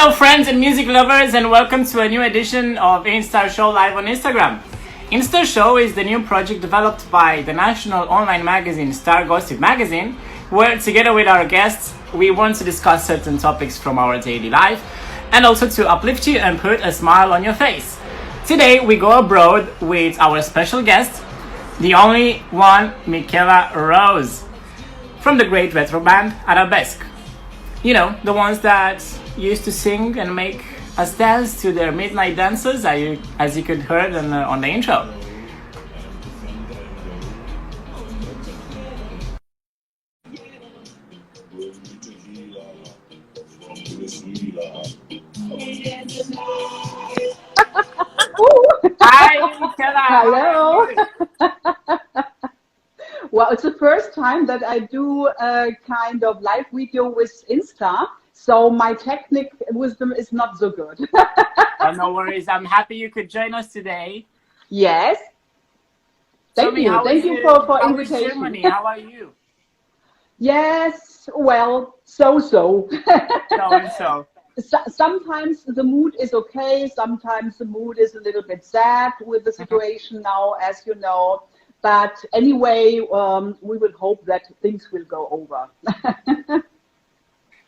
Hello friends and music lovers, and welcome to a new edition of InSTAR Show live on Instagram. InSTAR Show is the new project developed by the national online magazine Star Gossip Magazine, where together with our guests we want to discuss certain topics from our daily life and also to uplift you and put a smile on your face. Today we go abroad with our special guest, the only one, Michaela Rose, from the great retro band Arabesque. You know, the ones that used to sing and make us dance to their midnight dances, as you could heard on the intro. Hi, Michaela. Hello. Well, it's the first time that I do a kind of live video with InSTAR, so my technical wisdom is not so good. Oh, no worries. I'm happy you could join us today. Yes. Thank you for invitation. Germany? How are you? Yes, well, so. So and so. Sometimes the mood is okay, sometimes the mood is a little bit sad with the situation now, as you know. But anyway, we will hope that things will go over.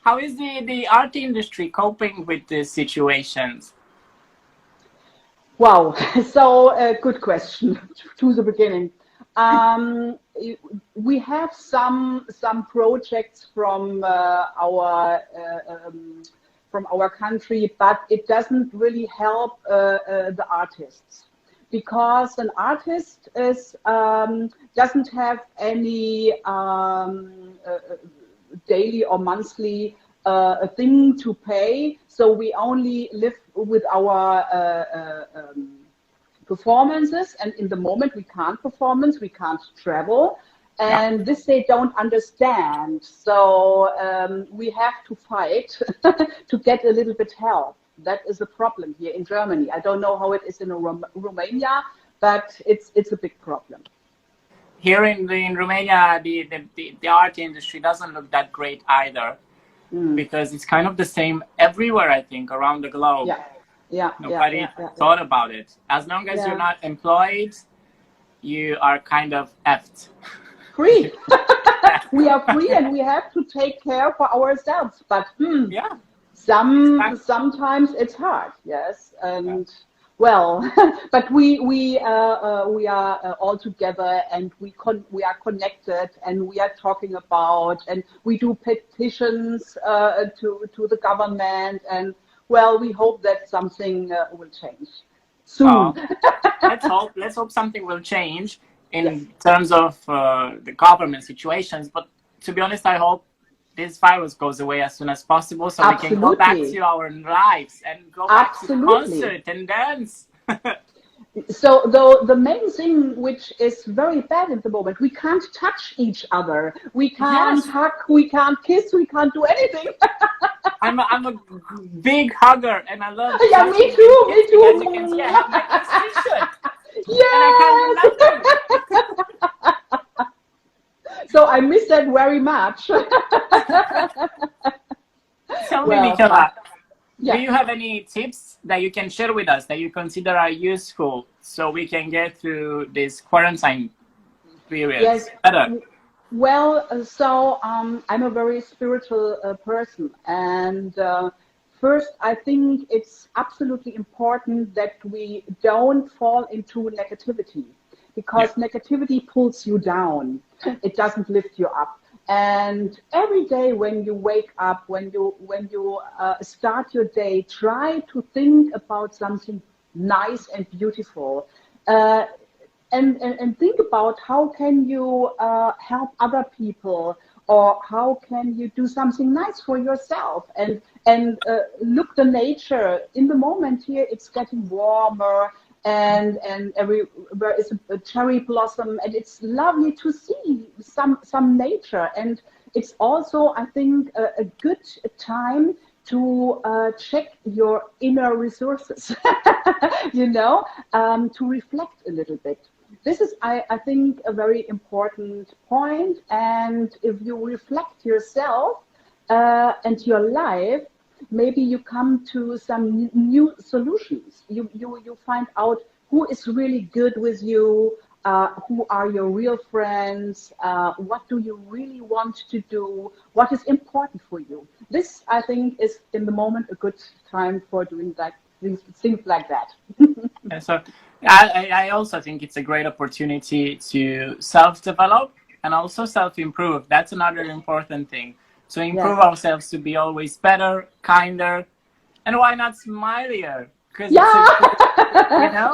How is the art industry coping with these situations? Wow, so good question to the beginning. We have some projects from our country, but it doesn't really help the artists. Because an artist doesn't have any daily or monthly thing to pay, so we only live with our performances, and in the moment we can't performance, we can't travel, and this they don't understand. So we have to fight to get a little bit help. That is a problem here in Germany. I don't know how it is in Romania, but it's a big problem. Here in Romania, the art industry doesn't look that great either, because it's kind of the same everywhere, I think, around the globe. Nobody thought about it. As long as you're not employed, you are kind of effed. Free. We are free and we have to take care for ourselves. But sometimes it's hard, yes, and well, but we are all together, and we are connected, and we are talking about, and we do petitions to the government, and well, we hope that something will change soon. Let's hope something will change in terms of the government situations. But to be honest, I hope this virus goes away as soon as possible, so we can go back to our lives and go back to concert and dance. So the main thing, which is very bad at the moment, we can't touch each other. We can't hug, we can't kiss, we can't do anything. I'm a big hugger, and I love me too. As you can see, I have my t-shirt. Yes. And I can't do nothing. So I miss that very much. Tell me, Michaela, do you have any tips that you can share with us that you consider are useful so we can get through this quarantine period better? Well, so I'm a very spiritual person, and first, I think it's absolutely important that we don't fall into negativity, because negativity pulls you down. It doesn't lift you up. And every day when you wake up, when you start your day, try to think about something nice and beautiful, and think about how can you help other people, or how can you do something nice for yourself, and look the nature. In the moment here, it's getting warmer, and everywhere is a cherry blossom, and it's lovely to see some nature. And it's also, I think, a good time to check your inner resources, to reflect a little bit. This is, I think, a very important point. And if you reflect yourself and your life, maybe you come to some new solutions. You find out who is really good with you, who are your real friends, what do you really want to do, what is important for you. This, I think, is in the moment a good time for doing that, things like that. And so I also think it's a great opportunity to self-develop and also self-improve. That's another important thing. To improve ourselves, to be always better, kinder, and why not smilier? Because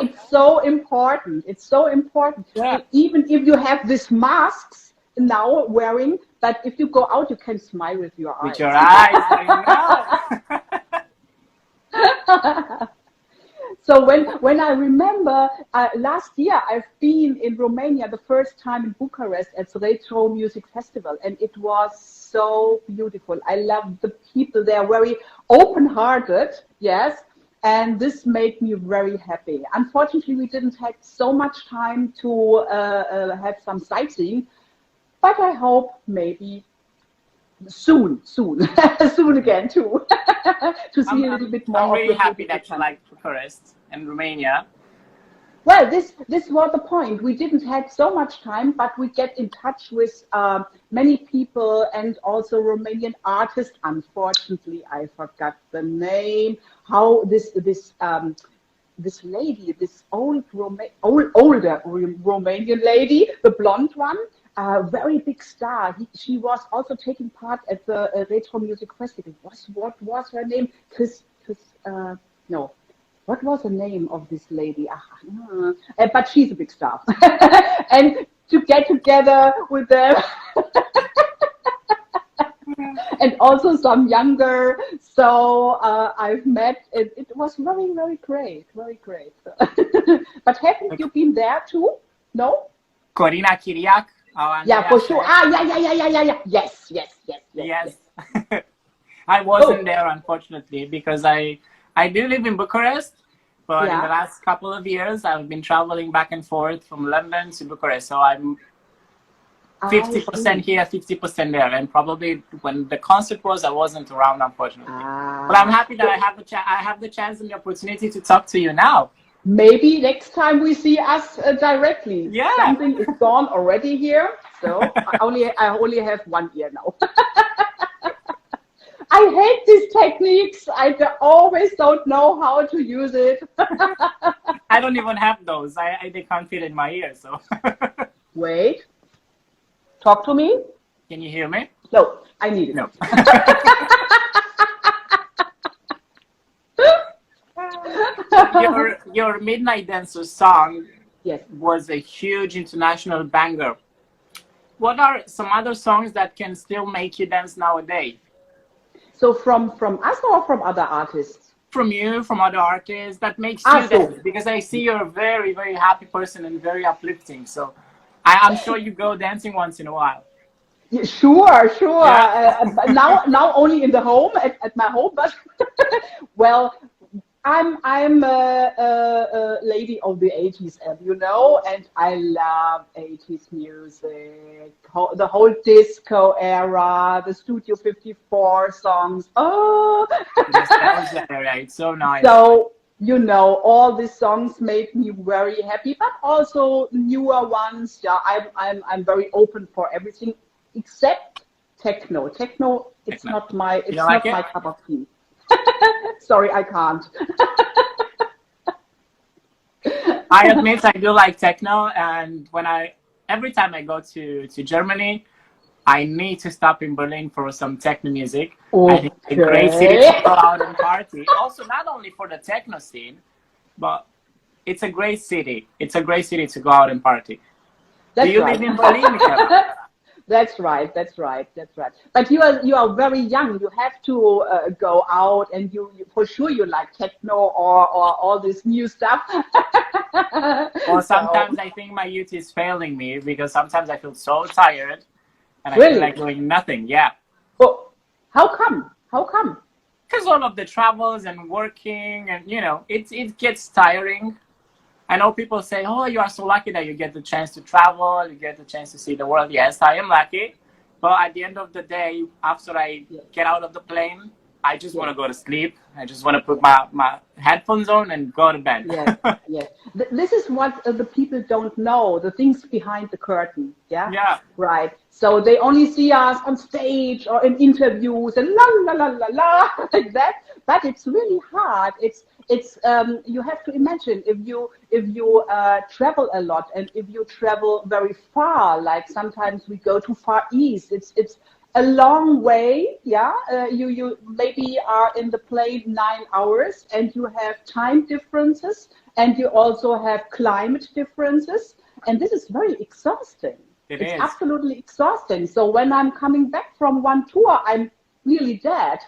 it's so important. It's so important. Yeah. Even if you have these masks now wearing, but if you go out, you can smile with your eyes. With your eyes, I know. So when I remember last year, I've been in Romania the first time in Bucharest at the Retro Music Festival, and it was so beautiful. I love the people. They are very open-hearted, yes, and this made me very happy. Unfortunately, we didn't have so much time to have some sightseeing, but I hope maybe soon again too, to see a little bit more. I'm really happy that you like Bucharest and Romania. Well, this was the point. We didn't have so much time, but we get in touch with many people and also Romanian artists. Unfortunately, I forgot the name. How this lady, this older Romanian lady, the blonde one. Very big star. She was also taking part at the Retro Music Festival. What was her name? No. What was the name of this lady? But she's a big star. And to get together with them. And also some younger. So I've met. It was very, very great. Very great. But haven't you been there too? No? Corina Chiriac. Yeah, for sure. Yeah. Yes. I wasn't there, unfortunately, because I do live in Bucharest, but in the last couple of years, I've been traveling back and forth from London to Bucharest. So I'm 50% here, 50% there. And probably when the concert was, I wasn't around, unfortunately. But I'm happy that I have the chance and the opportunity to talk to you now. Maybe next time we see us directly. Yeah. Something is gone already here, so I only have 1 year now. I hate these techniques. I always don't know how to use it. I don't even have those. They can't fit in my ear, so. Wait. Talk to me. Can you hear me? No, I need it. No. Your Midnight Dancer song was a huge international banger. What are some other songs that can still make you dance nowadays? So from us or from other artists? From you, from other artists, that makes you dance. Because I see you're a very, very happy person and very uplifting. So I'm sure you go dancing once in a while. Yeah, sure. Yeah. Now only in the home, at my home, but well, I'm a lady of the 80s, and I love 80s music, the whole disco era, the Studio 54 songs. Oh, yes, that was the era. It's so nice. So all these songs make me very happy, but also newer ones. Yeah, I'm very open for everything except techno. It's not my cup of tea. Sorry, I can't. I admit I do like techno, and every time I go to Germany, I need to stop in Berlin for some techno music. Okay. I think it's a great city to go out and party. Also, not only for the techno scene, but it's a great city. It's a great city to go out and party. Do you live in Berlin, Michaela? That's right. But you are very young. You have to go out, and you for sure you like techno or all this new stuff. Well, sometimes I think my youth is failing me because sometimes I feel so tired, and I Really? feel like doing nothing. Yeah. Well, how come? Because all of the travels and working, and it gets tiring. I know people say, oh, you are so lucky that you get the chance to travel, you get the chance to see the world. Yes, I am lucky. But at the end of the day, after I get out of the plane, I just want Yes. to go to sleep. I just want to put my headphones on and go to bed. Yes, yes. This is what the people don't know, the things behind the curtain. Yeah, Yeah, right. So they only see us on stage or in interviews and la la la la la like that. But it's really hard. It's you have to imagine if you travel a lot and if you travel very far, like sometimes we go to Far East. It's a long way. Yeah, you maybe are in the plane 9 hours and you have time differences and you also have climate differences, and this is very exhausting. it It's is. absolutely exhausting. So when I'm coming back from one tour, I'm nearly dead.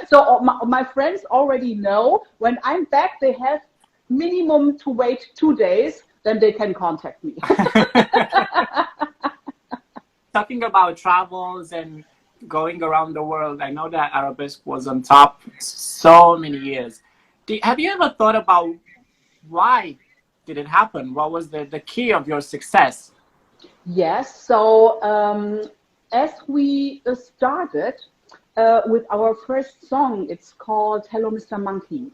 So my friends already know when I'm back, they have minimum to wait 2 days, then they can contact me. Talking about travels and going around the world, I know that Arabesque was on top so many years. Have you ever thought about why did it happen? What was the key of your success? Yes, so as we started with our first song, it's called Hello, Mr. Monkey.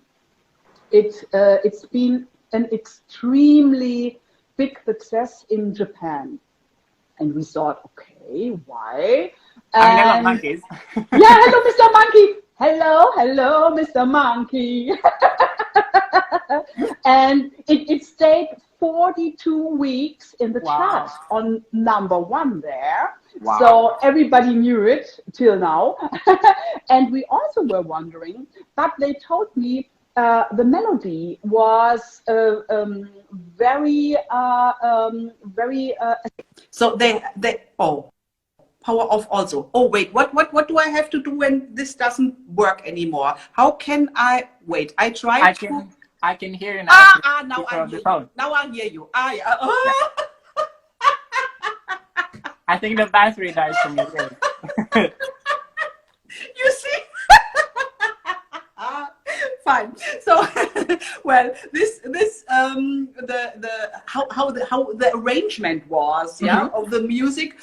It's been an extremely big success in Japan. And we thought, okay, why? I mean, I love And monkeys. yeah, hello, Mr. Monkey. Hello, hello, Mr. Monkey. And it stayed 42 weeks in the Wow. chart on #1 there. Wow. So everybody knew it till now. And we also were wondering, but they told me the melody was very, very. So they oh, power off also. Oh wait, what do I have to do when this doesn't work anymore? How can I wait? I try to. I can hear you now. Now I hear you. Phone. Now I hear you. Yeah. Oh. I think the battery dies from your ears. You see? Fine. So, well, how the arrangement was, of the music,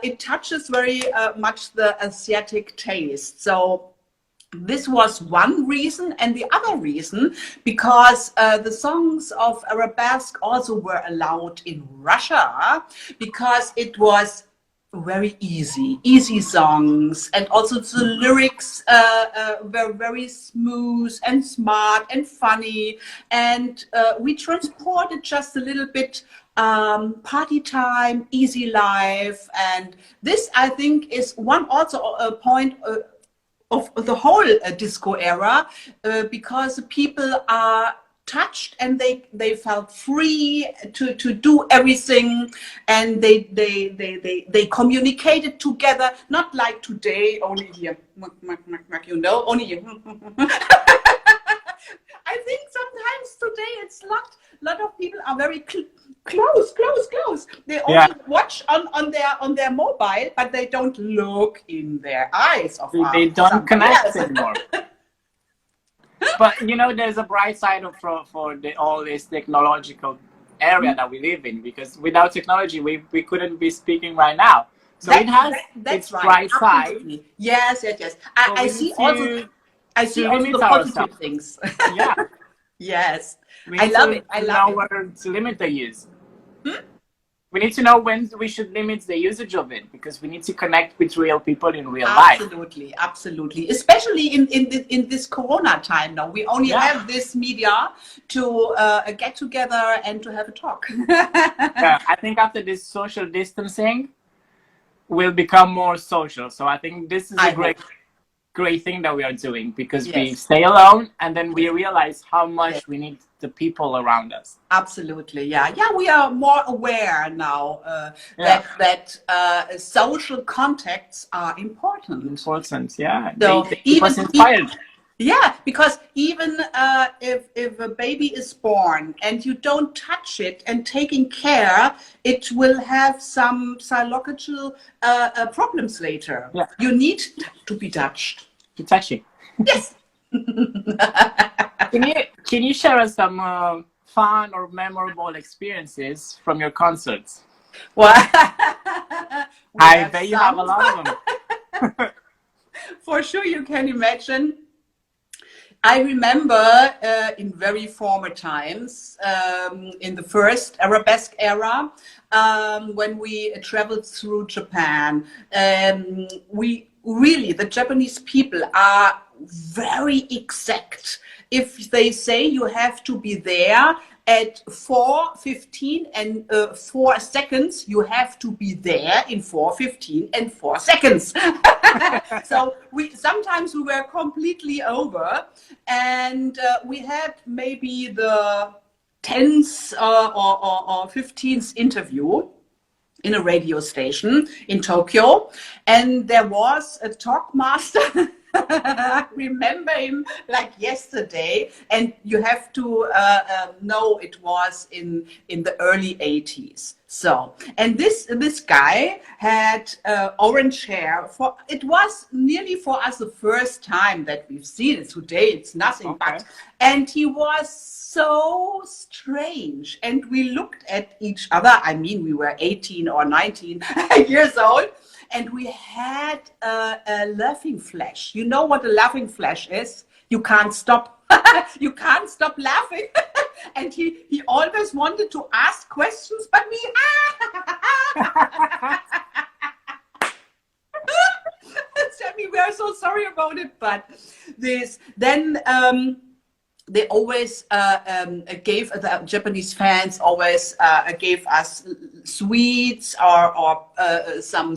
it touches very much the Asiatic taste. So this was one reason, and the other reason, because the songs of Arabesque also were allowed in Russia, because it was very easy songs, and also the lyrics were very smooth and smart and funny, and we transported just a little bit party time, easy life, and this I think is one also a point of the whole disco era, because people are touched and they felt free to do everything, and they communicated together, not like today, only here, only here. I think sometimes today it's lot of people are very close. They only watch on their mobile, but they don't look in their eyes of They don't connect anymore. But you know, there's a bright side for all this technological area that we live in, because without technology we couldn't be speaking right now. So it has its bright side. Yes. I see also the positive things. Yeah. Yes. I love it. I love it. Where to limit the use. We need to know when we should limit the usage of it, because we need to connect with real people in real life. Absolutely. Especially in this Corona time now, we only have this media to get together and to have a talk. I think after this social distancing, we'll become more social. So I think this is a great thing that we are doing, because we stay alone and then we realize how much we need the people around us. Absolutely, yeah, we are more aware now that social contacts are important. Yeah. So they keep us inspired. Yeah, because even if a baby is born and you don't touch it and taking care, it will have some psychological problems later. Yeah. You need to be touched. To touch it. Yes. Can you share us some fun or memorable experiences from your concerts? Well, I bet you have a lot of them. For sure, you can imagine. I remember in very former times, in the first Arabesque era, when we traveled through Japan, the Japanese people are very exact. If they say you have to be there at 4:15 and 4 seconds, you have to be there in 4:15 and 4 seconds. So sometimes we were completely over, and we had maybe the 10th or 15th interview in a radio station in Tokyo, and there was a talk master. I remember him like yesterday, and you have to know it was in the early 80s. So, and this guy had orange hair. It was nearly for us the first time that we've seen it. Today it's nothing but, and he was so strange, and we looked at each other. I mean, we were 18 or 19 years old. And we had a laughing flash. You know what a laughing flash is? You can't stop. You can't stop laughing. And he always wanted to ask questions, but we... we are so sorry about it. But this then... they always gave, the Japanese fans always gave us sweets or some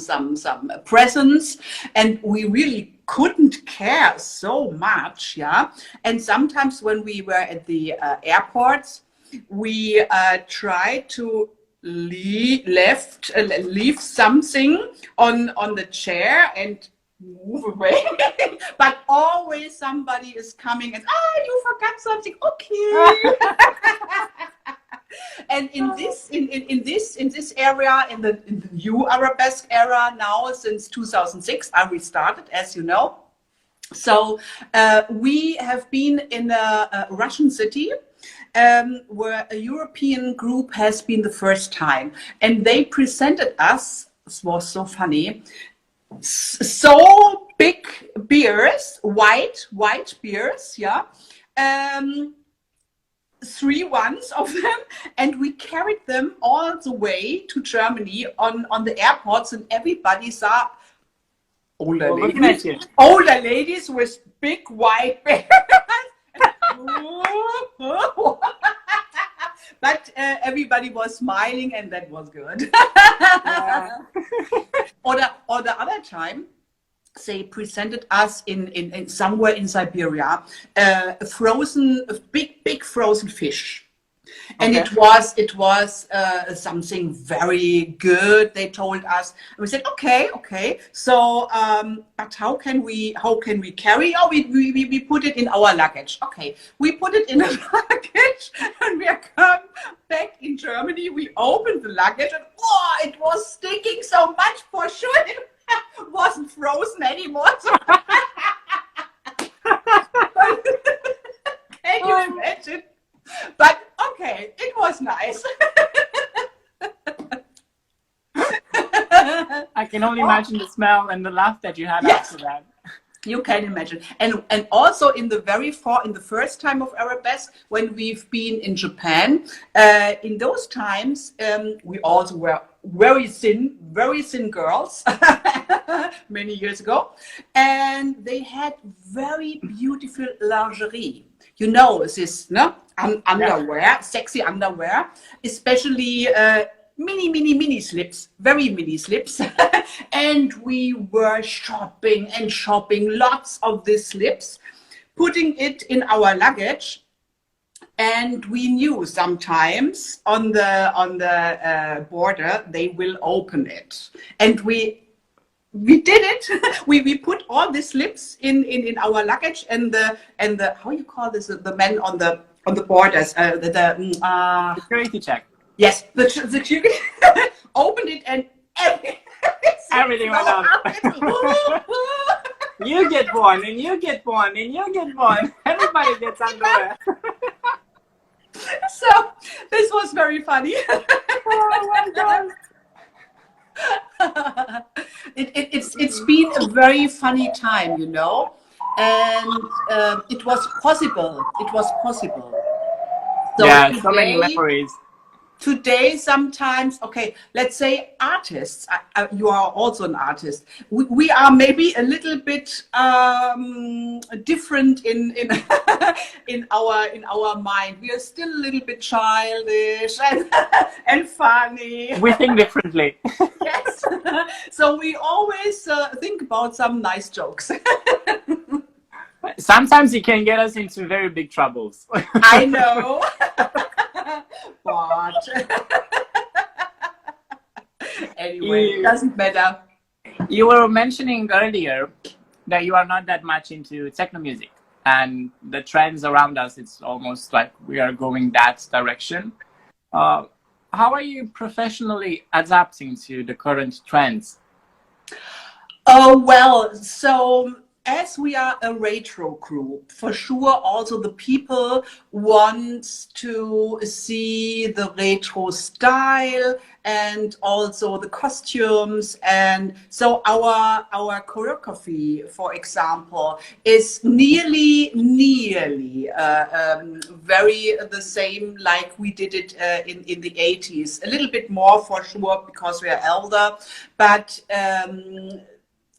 presents, and we really couldn't care so much, yeah. And sometimes when we were at the airports, we tried to leave something on the chair and move away. But always somebody is coming and you forgot something, okay. And in this area, in the new Arabesque era now, since 2006, I restarted, as you know. So we have been in a Russian city where a European group has been the first time, and they presented us. It was so funny. So big beers, white beers, yeah. 3 ones of them, and we carried them all the way to Germany on the airports, and everybody saw older ladies with big white bears. But everybody was smiling, and that was good. Yeah. Or the other time, they presented us in somewhere in Siberia, a big frozen fish. And it was something very good. They told us, and we said, okay. So, but how can we carry? Oh, we put it in our luggage. Okay, we put it in the luggage, and we come back in Germany. We opened the luggage, and it was stinking so much. For sure, it wasn't frozen anymore. Can you imagine? But okay, it was nice. I can only imagine the smell and the laugh that you had after that. You can imagine. And also in the first time of Arabesque, when we've been in Japan, in those times, we also were very thin girls many years ago, and they had very beautiful lingerie. You know, this underwear, sexy underwear, especially mini slips, very mini slips. And we were shopping, lots of these slips, putting it in our luggage. And we knew sometimes on the border they will open it, and we did it. we put all the slips in our luggage, and the how you call this, the men on the borders, security check. Yes, the security opened it, and everything went out. You get one, and you get one, and you get one. Everybody gets underwear. So this was very funny. Oh my God. It's been a very funny time, you know, and it was possible. It was possible. So Yeah, so many today, memories. today sometimes, okay, let's say artists, you are also an artist, we are maybe a little bit different in in our mind. We are still a little bit childish and funny. We think differently. Yes. So we always think about some nice jokes. Sometimes it can get us into very big troubles. I know. But anyway, it doesn't matter. You were mentioning earlier that you are not that much into techno music, and the trends around us, it's almost like we are going that direction. How are you professionally adapting to the current trends? Oh, well, so as we are a retro group, for sure, also the people want to see the retro style and also the costumes. And so our choreography, for example, is nearly very the same like we did it in the 80s. A little bit more for sure because we are elder, but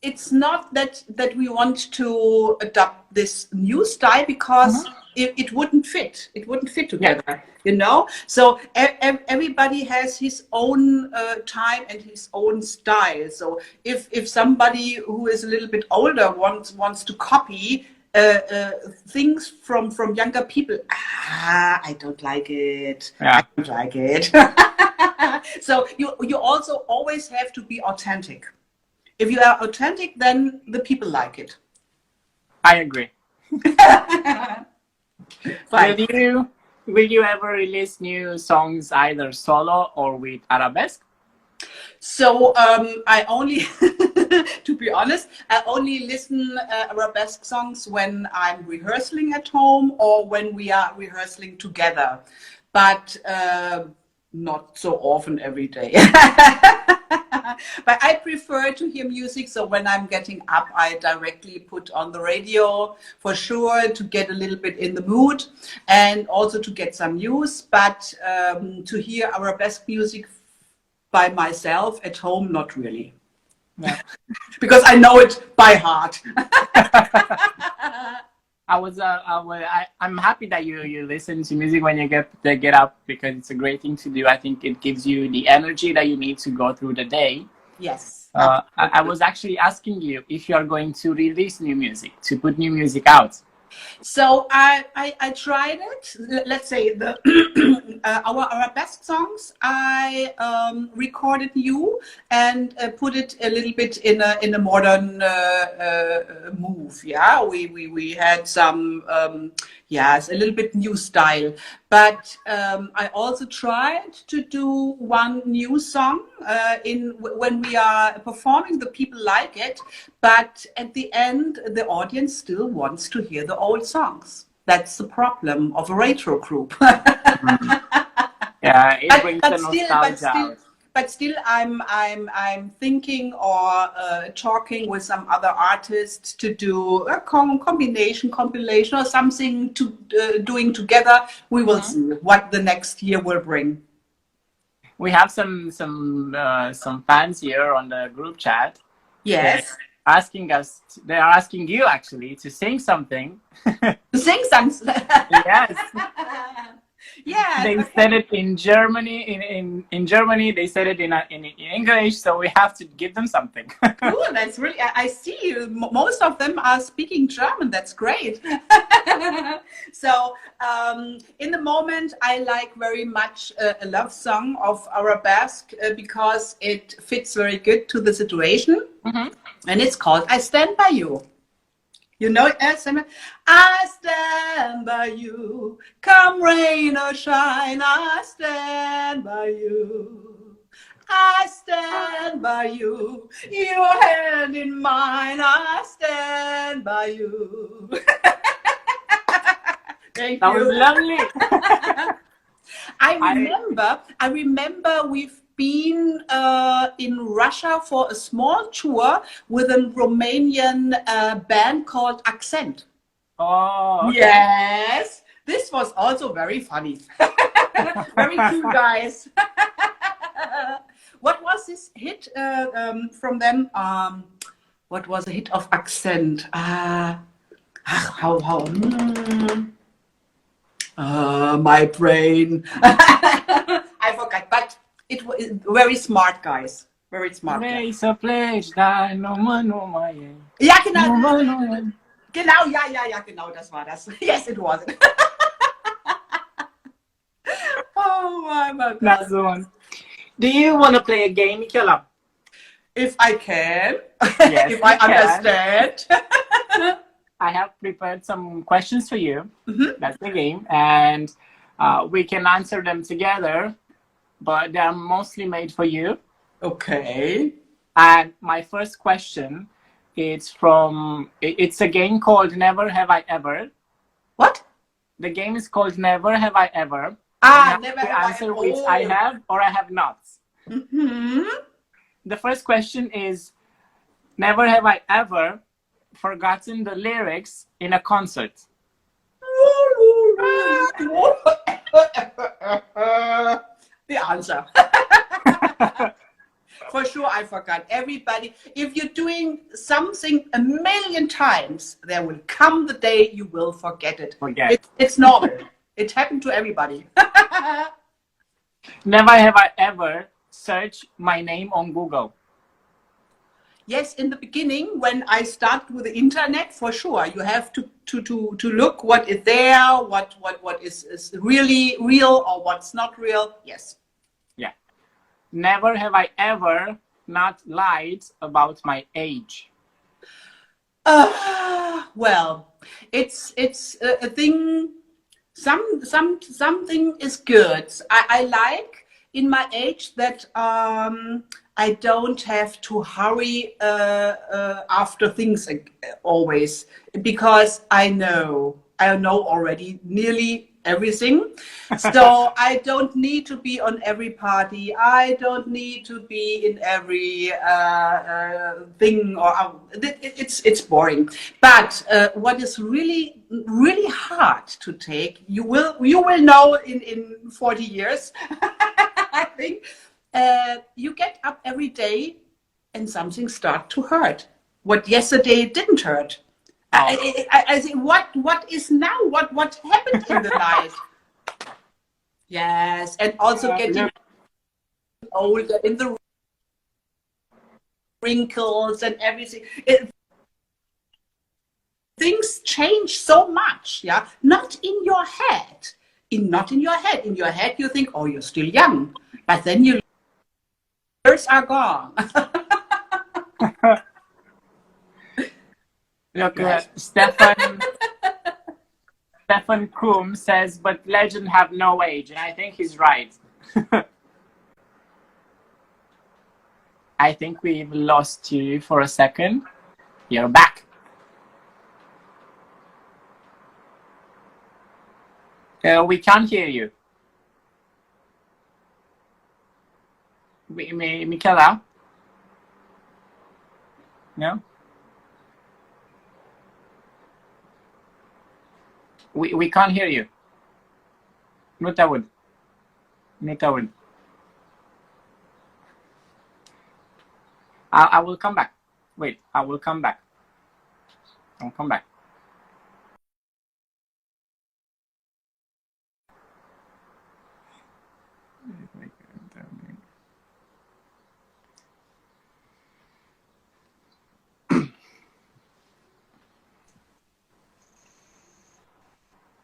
it's not that we want to adopt this new style because it wouldn't fit. It wouldn't fit together, you know. So everybody has his own time and his own style. So if somebody who is a little bit older wants to copy things from younger people, I don't like it. Yeah. I don't like it. So you also always have to be authentic. If you are authentic, then the people like it. I agree. Fine. Will you ever release new songs either solo or with Arabesque? So I only, to be honest, I only listen Arabesque songs when I'm rehearsing at home or when we are rehearsing together, but not so often every day. But I prefer to hear music, so when I'm getting up, I directly put on the radio for sure to get a little bit in the mood and also to get some news. But to hear Arabesque music by myself at home, not really. Yeah. Because I know it by heart. I'm happy that you listen to music when you get up, because it's a great thing to do. I think it gives you the energy that you need to go through the day. Yes. I was actually asking you if you are going to release new music, to put new music out. So I tried it. Let's say the our Arabesque songs I recorded new and put it a little bit in a modern move. Yeah, we had some yes, a little bit new style. But I also tried to do one new song when we are performing. The people like it, but at the end, the audience still wants to hear the old songs. That's the problem of a retro group. Yeah, it brings the nostalgia out. But still, I'm thinking or talking with some other artists to do a compilation or something to doing together. We will see what the next year will bring. We have some fans here on the group chat. Yes. They are asking you actually to sing something. Sing something. Yes. Yeah. They said it in Germany. In Germany, they said it in English. So we have to give them something. Cool. That's really. I see. Most of them are speaking German. That's great. So in the moment, I like very much a love song of Arabesque because it fits very good to the situation, and it's called "I Stand by You." You know it, I stand by you, come rain or shine, I stand by you. I stand by you, your hand in mine, I stand by you. Thank you. That was lovely. I remember been in Russia for a small tour with a Romanian band called Accent. Oh, okay. Yes, this was also very funny. Very cool guys. What was this hit from them? What was a hit of Accent? My brain. I forgot, but it was very smart guys. Very smart guys. Race a pledge that no man no my. Ja, genau. No man, no man. Genau, ja, genau, das war das. Yes, it was. Oh my God. That's the one. Do you want to play a game, Michaela? If I can, Yes, if I you can. understand. I have prepared some questions for you. That's the game. And we can answer them together, but they're mostly made for you. Okay. And my first question is it's a game called Never Have I Ever. What? The game is called Never Have I Ever. Never The have answer I. which I have or I have not. Mm-hmm. The first question is, never have I ever forgotten the lyrics in a concert. The answer. For sure, I forgot. Everybody, if you're doing something a million times, there will come the day you will forget it. It's normal. It happened to everybody. Never have I ever searched my name on Google. Yes, in the beginning, when I started with the internet, for sure, you have to look what is there, what is really real or what's not real. Yes. Yeah. Never have I ever not lied about my age. Well, it's a thing. Something is good. I like in my age that I don't have to hurry after things always, because I know already nearly everything. So I don't need to be on every party. I don't need to be in every thing, or it's boring. But what is really hard to take, you will know in 40 years, I think. You get up every day and something starts to hurt. What yesterday didn't hurt. I think what is now? What happened in the night? Yes, and also getting older in the wrinkles and everything. Things change so much. Yeah, not in your head. Not in your head. In your head, you think, oh, you're still young, but then you. Years are gone. Look, Stefan Krum says, but legends have no age, and I think he's right. I think we've lost you for a second. You're back. We can't hear you. Michaela? No? We can't hear you. No tawad. I will come back. Wait, I will come back. I'll come back.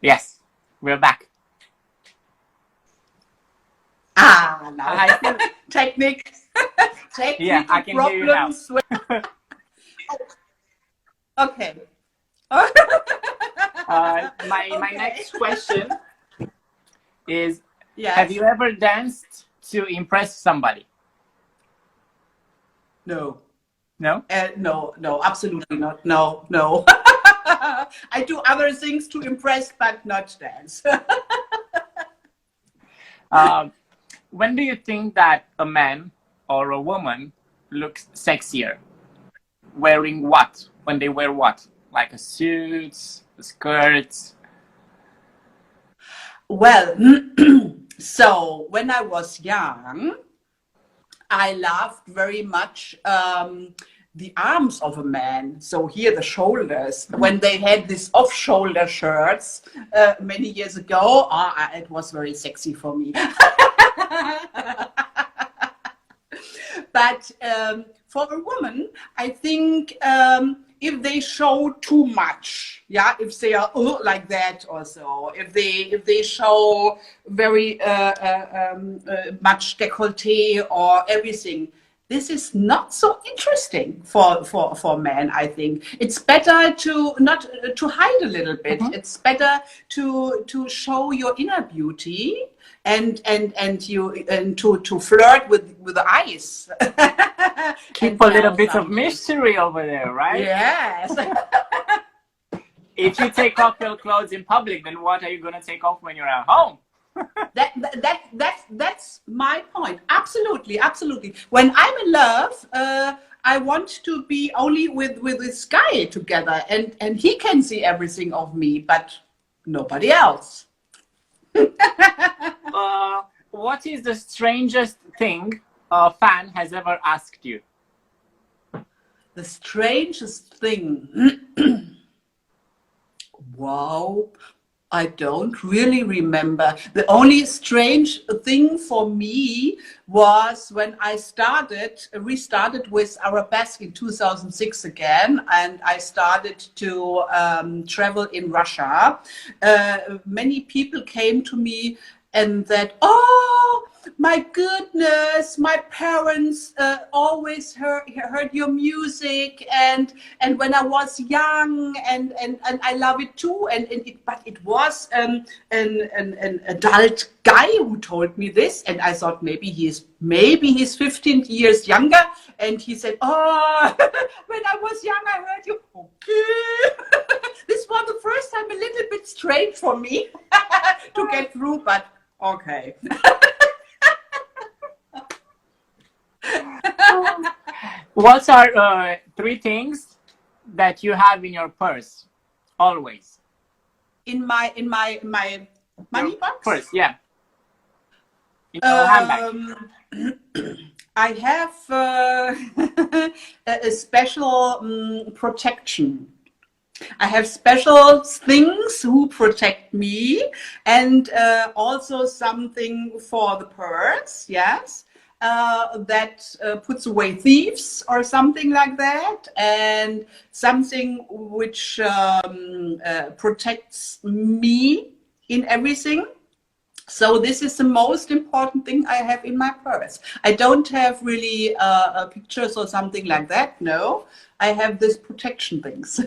Yes, we're back. Now I think technical yeah, I can problems. hear you now. Okay. My next question is, Yes. have you ever danced to impress somebody? No. No? No, absolutely not. No. I do other things to impress, but not dance. when do you think that a man or a woman looks sexier? Wearing what? When they wear what? Like a suit, a skirt? Well, so when I was young, I loved very much the arms of a man. So here the shoulders. When they had these off-shoulder shirts many years ago, it was very sexy for me. But for a woman, I think if they show too much, yeah, if they are like that or so, if they show very much décolleté or everything, this is not so interesting for men. I think it's better to not to hide a little bit. It's better to show your inner beauty and to flirt with the eyes. Keep a little bit of mystery over there, right? Yes. If you take off your clothes in public, then what are you going to take off when you're at home? That's my point. Absolutely, absolutely. When I'm in love, I want to be only with this guy together, and he can see everything of me, but nobody else. What is the strangest thing a fan has ever asked you? The strangest thing. Wow. I don't really remember. The only strange thing for me was when I restarted with Arabesque in 2006 again, and I started to travel in Russia. Many people came to me and said, "Oh, my goodness, my parents always heard your music, and when I was young, and I love it too." But it was an adult guy who told me this, and I thought maybe he's 15 years younger, and he said, "Oh, when I was young, I heard you." Okay. This was the first time a little bit strange for me to get through, but okay. What are 3 things that you have in your purse always? In my money box? Purse, yeah. In your handbag. I have a special protection. I have special things who protect me, and also something for the purse, yes, that puts away thieves or something like that, and something which protects me in everything. So this is the most important thing I have in my purse. I don't have really pictures or something like that, no. I have these protection things.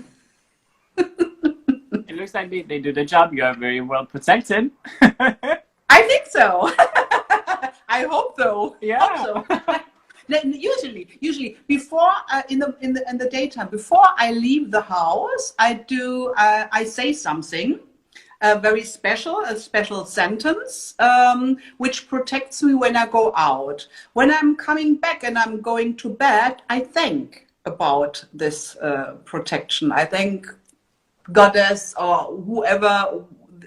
It looks like they do the job. You are very well protected. I think so. I hope so. Yeah. Hope so. Usually before in the daytime, before I leave the house, I say something very special, a special sentence which protects me when I go out. When I'm coming back and I'm going to bed, I think about this protection. I think Goddess or whoever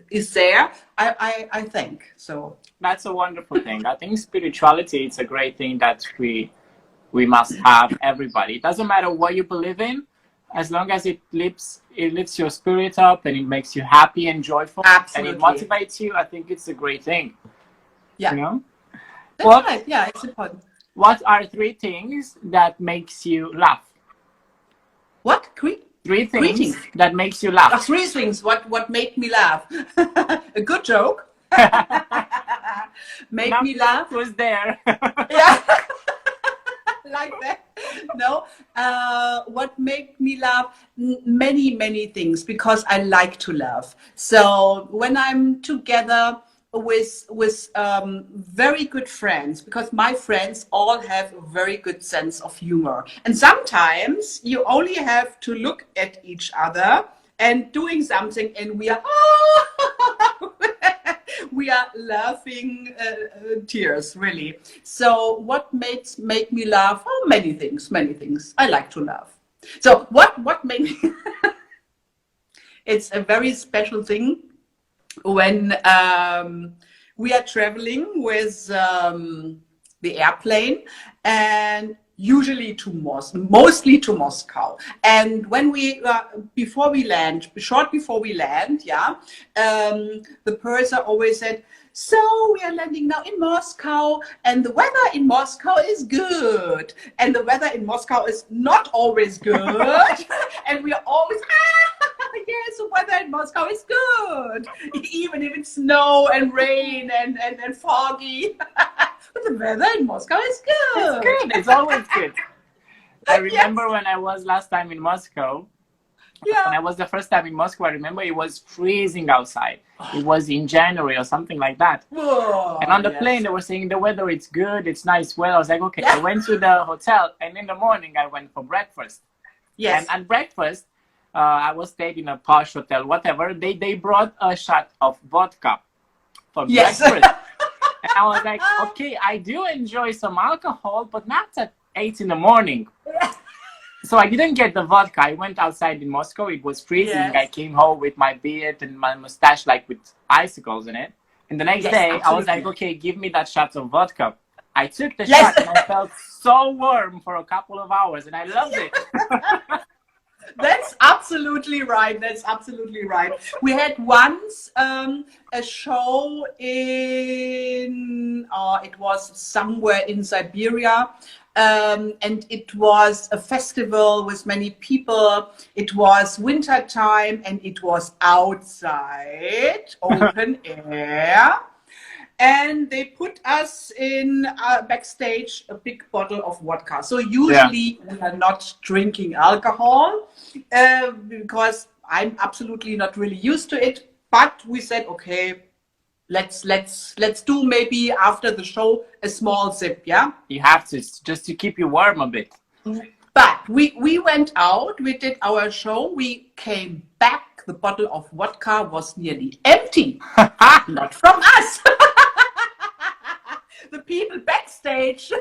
is there, I think so. That's a wonderful thing. I think spirituality is a great thing that we must have, everybody. It doesn't matter what you believe in, as long as it lifts your spirit up and it makes you happy and joyful. Absolutely. And it motivates you. I think it's a great thing. Yeah. You know? That's right. Yeah, it's important. What are 3 things that makes you laugh? What? 3 things that makes you laugh. 3 things. What make me laugh? A good joke. Make me laugh. Was there? Yeah. Like that. No. What make me laugh? Many things, because I like to laugh. So when I'm together with very good friends, because my friends all have a very good sense of humor, and sometimes you only have to look at each other and doing something, and we are we are laughing tears, really. So what make me laugh? Oh, many things, many things. I like to laugh. So what made me? It's a very special thing when we are traveling with the airplane, and usually to mostly to Moscow. And when we before we land, short before we land, yeah, the purser always said, so we are landing now in Moscow, and the weather in Moscow is good, and the weather in Moscow is not always good. And we are always, yes, the weather in Moscow is good, even if it's snow and rain and foggy. But the weather in Moscow is good. It's good. It's always good. I remember when I was last time in Moscow. Yeah. When I was the first time in Moscow, I remember it was freezing outside. It was in January or something like that. Whoa, and on the plane, they were saying the weather, it's good, it's nice. Well, I was like, okay. I went to the hotel, and in the morning, I went for breakfast. Yes. And at breakfast, I was staying in a posh hotel, whatever. They brought a shot of vodka for breakfast. And I was like, okay, I do enjoy some alcohol, but not at 8 in the morning. So I didn't get the vodka. I went outside in Moscow. It was freezing. Yes. I came home with my beard and my mustache, like with icicles in it. And the next day, absolutely. I was like, okay, give me that shot of vodka. I took the shot and I felt so warm for a couple of hours, and I loved it. That's absolutely right. That's absolutely right. We had once a show in, it was somewhere in Siberia, and it was a festival with many people. It was winter time, and it was outside, open air. And they put us in backstage a big bottle of vodka. So usually we are not drinking alcohol because I'm absolutely not really used to it. But we said, okay, let's do maybe after the show a small sip, yeah. You have to, just to keep you warm a bit. But we went out. We did our show. We came back. The bottle of vodka was nearly empty. Not from us. The people backstage,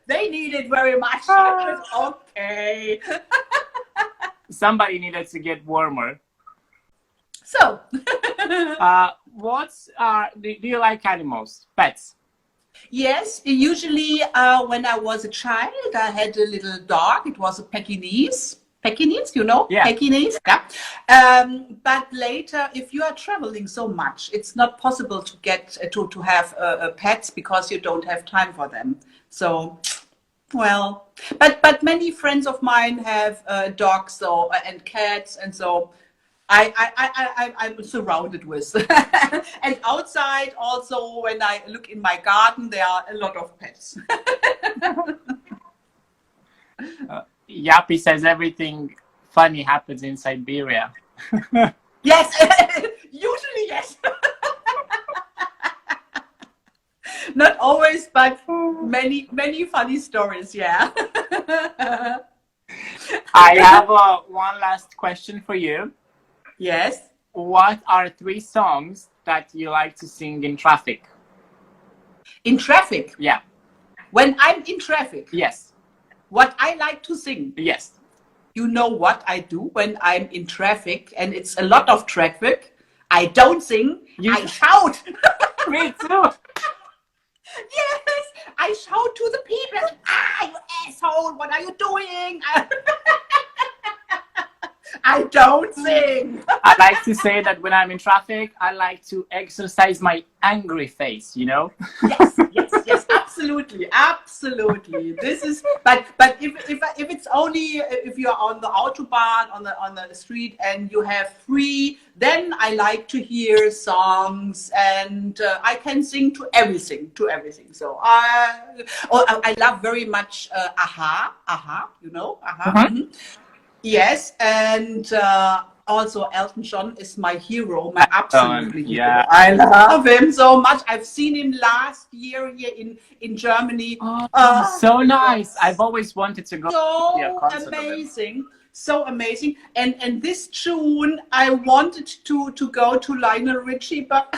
they need it very much. Okay. Somebody needed to get warmer. So, do you like animals, pets? yes, usually when I was a child, I had a little dog. It was a Pekingese. Pekingese, you know? Yeah. Pekingese, yeah. But later, if you are traveling so much, it's not possible to get to have pets because you don't have time for them. So, well, but many friends of mine have dogs and cats, and so I'm surrounded with. And outside also, when I look in my garden, there are a lot of pets. Yappy says everything funny happens in Siberia. Yes, usually yes. Not always, but many funny stories, yeah. I have one last question for you. Yes. What are 3 songs that you like to sing in traffic? In traffic? Yeah. When I'm in traffic? Yes. What I like to sing? Yes. You know what I do when I'm in traffic and it's a lot of traffic? I don't sing, I shout. Me too. Yes, I shout to the people. You asshole, what are you doing? I don't sing. I like to say that when I'm in traffic, I like to exercise my angry face, you know? Yes, absolutely. This is, but if it's only if you're on the autobahn, on the street, and you have free, then I like to hear songs, and I can sing to everything. So I love very much Aha, you know, Aha. Mm-hmm. Yes, and also Elton John is my hero, my absolute hero. Yeah. I love him so much. I've seen him last year here in Germany. So nice. I've always wanted to go to a So concert amazing. so amazing. And this June, I wanted to go to Lionel Richie, but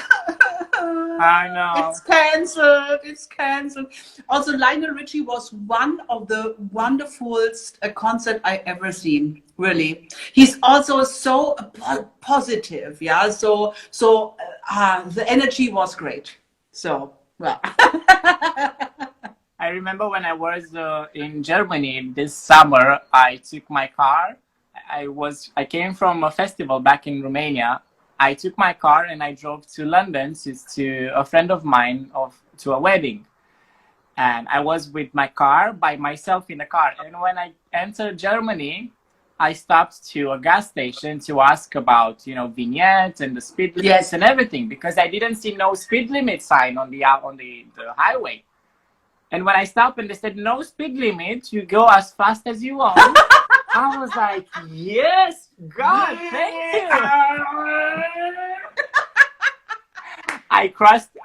I know. it's cancelled. It's cancelled. Also, Lionel Richie was one of the wonderfulest concert I ever seen. Really, he's also so positive. Yeah. So the energy was great. So well. I remember when I was in Germany this summer, I took my car. I came from a festival back in Romania. I took my car and I drove to London to a friend of mine to a wedding. And I was with my car by myself in the car. And when I entered Germany, I stopped to a gas station to ask about, vignettes and the speed limits and everything, because I didn't see no speed limit sign on the highway. And when I stopped and they said, no speed limit, you go as fast as you want. I was like, yes, God, thank you.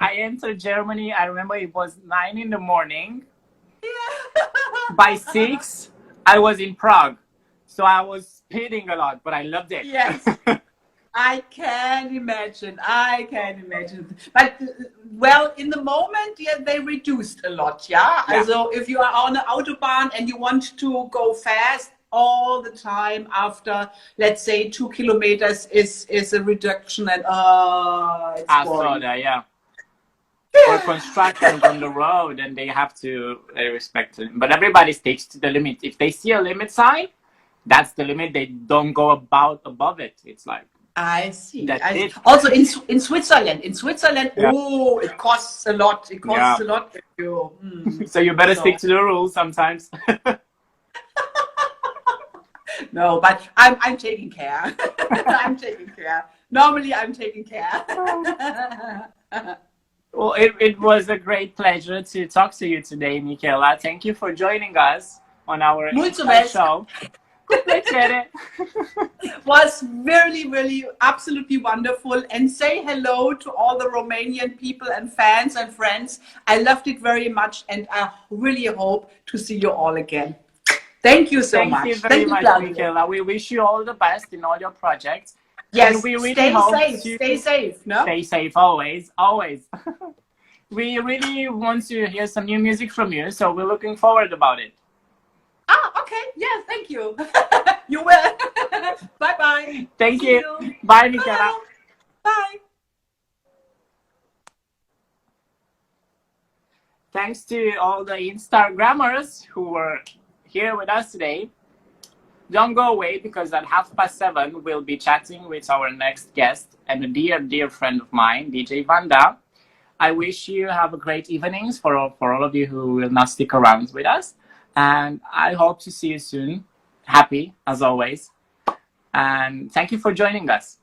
I entered Germany. I remember it was 9 in the morning. By 6, I was in Prague. So I was speeding a lot, but I loved it. Yes. I can imagine. But well, in the moment, they reduced a lot. Yeah. So if you are on the autobahn and you want to go fast all the time, after let's say 2 kilometers is a reduction, and it's I boring. saw that, yeah. Or construction on the road, and they have to respect it. But everybody sticks to the limit. If they see a limit sign, that's the limit. They don't go above it. It's like. I see. Also in Switzerland, oh, it costs a lot. It costs a lot. So you better stick to the rules sometimes. No, but I'm taking care. I'm taking care. Normally, I'm taking care. Well, it was a great pleasure to talk to you today, Michaela. Thank you for joining us on our show. Was really, really absolutely wonderful. And say hello to all the Romanian people and fans and friends. I loved it very much, and I really hope to see you all again. Thank you so much. Thank you very much, Michaela. We wish you all the best in all your projects. Yes, and we really stay safe. No? Stay safe always. We really want to hear some new music from you, so we're looking forward about it. Okay. Yeah, thank you. You will. Bye-bye. Thank you. Bye, Michaela. Bye. Thanks to all the Instagrammers who were here with us today. Don't go away, because at 7:30 we'll be chatting with our next guest and a dear friend of mine, DJ Vanda. I wish you have a great evenings for all of you who will not stick around with us. And I hope to see you soon. Happy, as always. And thank you for joining us.